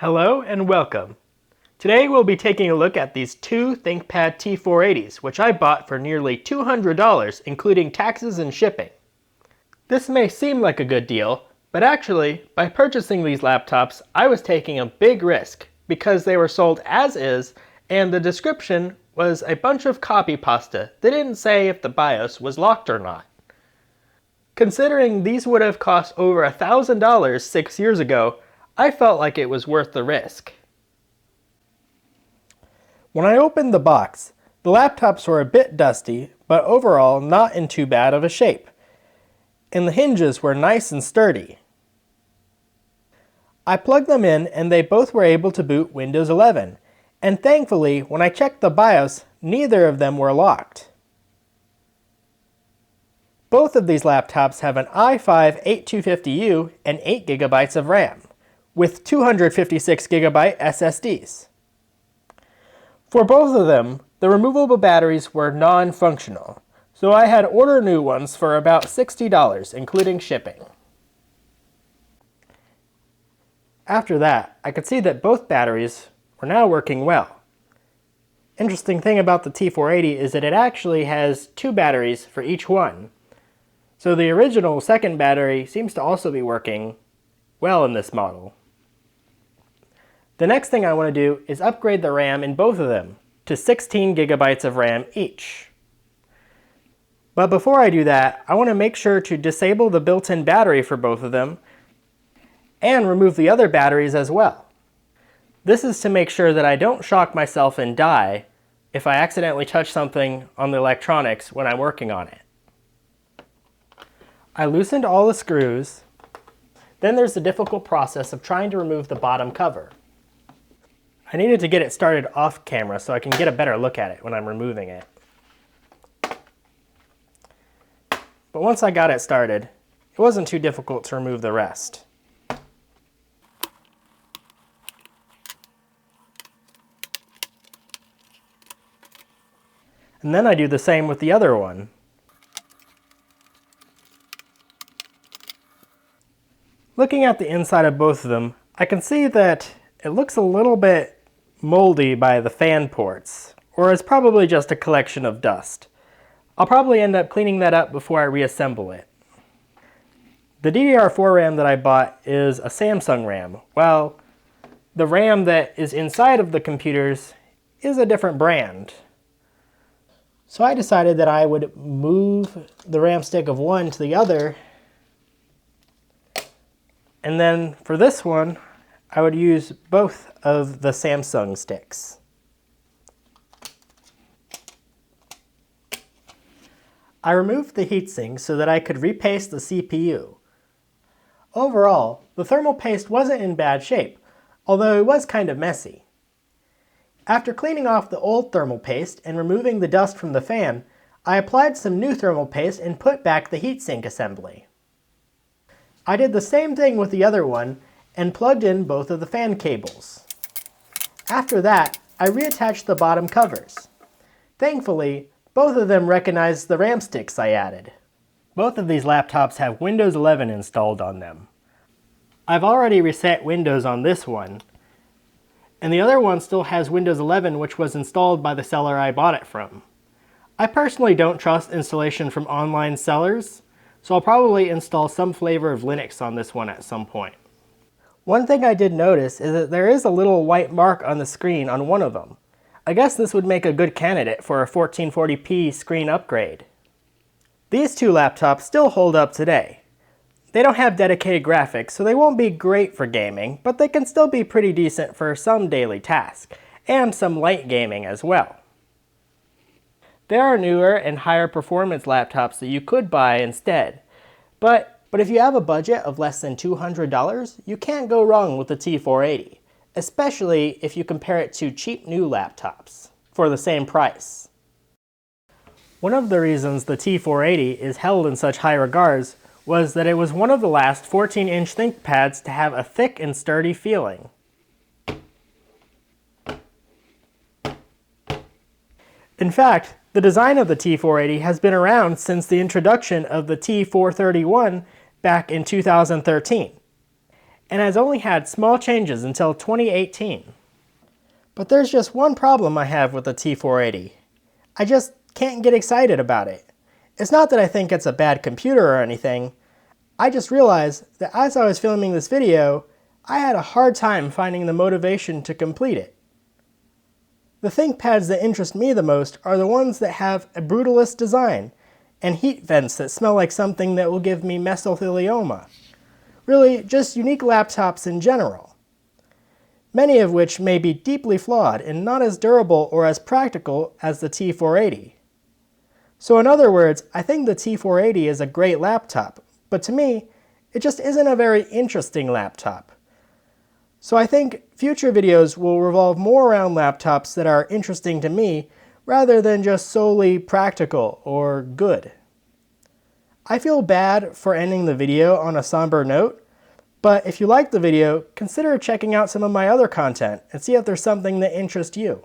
Hello and welcome. Today we'll be taking a look at these two ThinkPad T480s, which I bought for nearly $200, including taxes and shipping. This may seem like a good deal, but actually, by purchasing these laptops, I was taking a big risk because they were sold as is, and the description was a bunch of copy pasta that didn't say if the BIOS was locked or not. Considering these would have cost over $1,000 6 years ago, I felt like it was worth the risk. When I opened the box, the laptops were a bit dusty, but overall not in too bad of a shape. And the hinges were nice and sturdy. I plugged them in and they both were able to boot Windows 11, and thankfully when I checked the BIOS, neither of them were locked. Both of these laptops have an i5-8250U and 8 GB of RAM, with 256 GB SSDs. For both of them, the removable batteries were non-functional, so I had to order new ones for about $60, including shipping. After that, I could see that both batteries were now working well. Interesting thing about the T480 is that it actually has two batteries for each one, so the original second battery seems to also be working well in this model. The next thing I want to do is upgrade the RAM in both of them to 16 GB of RAM each. But before I do that, I want to make sure to disable the built-in battery for both of them and remove the other batteries as well. This is to make sure that I don't shock myself and die if I accidentally touch something on the electronics when I'm working on it. I loosened all the screws. Then there's the difficult process of trying to remove the bottom cover. I needed to get it started off camera so I can get a better look at it when I'm removing it. But once I got it started, it wasn't too difficult to remove the rest. And then I do the same with the other one. Looking at the inside of both of them, I can see that it looks a little bit moldy by the fan ports, or is probably just a collection of dust. I'll probably end up cleaning that up before I reassemble it. The DDR4 RAM that I bought is a Samsung RAM, while the RAM that is inside of the computers is a different brand. So I decided that I would move the RAM stick of one to the other, and then for this one, I would use both of the Samsung sticks. I removed the heatsink so that I could repaste the CPU. Overall, the thermal paste wasn't in bad shape, although it was kind of messy. After cleaning off the old thermal paste and removing the dust from the fan, I applied some new thermal paste and put back the heatsink assembly. I did the same thing with the other one and plugged in both of the fan cables. After that, I reattached the bottom covers. Thankfully, both of them recognized the RAM sticks I added. Both of these laptops have Windows 11 installed on them. I've already reset Windows on this one, and the other one still has Windows 11, which was installed by the seller I bought it from. I personally don't trust installation from online sellers, so I'll probably install some flavor of Linux on this one at some point. One thing I did notice is that there is a little white mark on the screen on one of them. I guess this would make a good candidate for a 1440p screen upgrade. These two laptops still hold up today. They don't have dedicated graphics, so they won't be great for gaming, but they can still be pretty decent for some daily tasks, and some light gaming as well. There are newer and higher performance laptops that you could buy instead, but if you have a budget of less than $200, you can't go wrong with the T480, especially if you compare it to cheap new laptops for the same price. One of the reasons the T480 is held in such high regards was that it was one of the last 14-inch ThinkPads to have a thick and sturdy feeling. In fact, the design of the T480 has been around since the introduction of the T431 back in 2013. and has only had small changes until 2018. But there's just one problem I have with the T480. I just can't get excited about it. It's not that I think it's a bad computer or anything. I just realized that as I was filming this video, I had a hard time finding the motivation to complete it. The ThinkPads that interest me the most are the ones that have a brutalist design and heat vents that smell like something that will give me mesothelioma. Really, just unique laptops in general. Many of which may be deeply flawed and not as durable or as practical as the T480. So in other words, I think the T480 is a great laptop, but to me, it just isn't a very interesting laptop. So I think future videos will revolve more around laptops that are interesting to me rather than just solely practical or good. I feel bad for ending the video on a somber note, but if you liked the video, consider checking out some of my other content and see if there's something that interests you.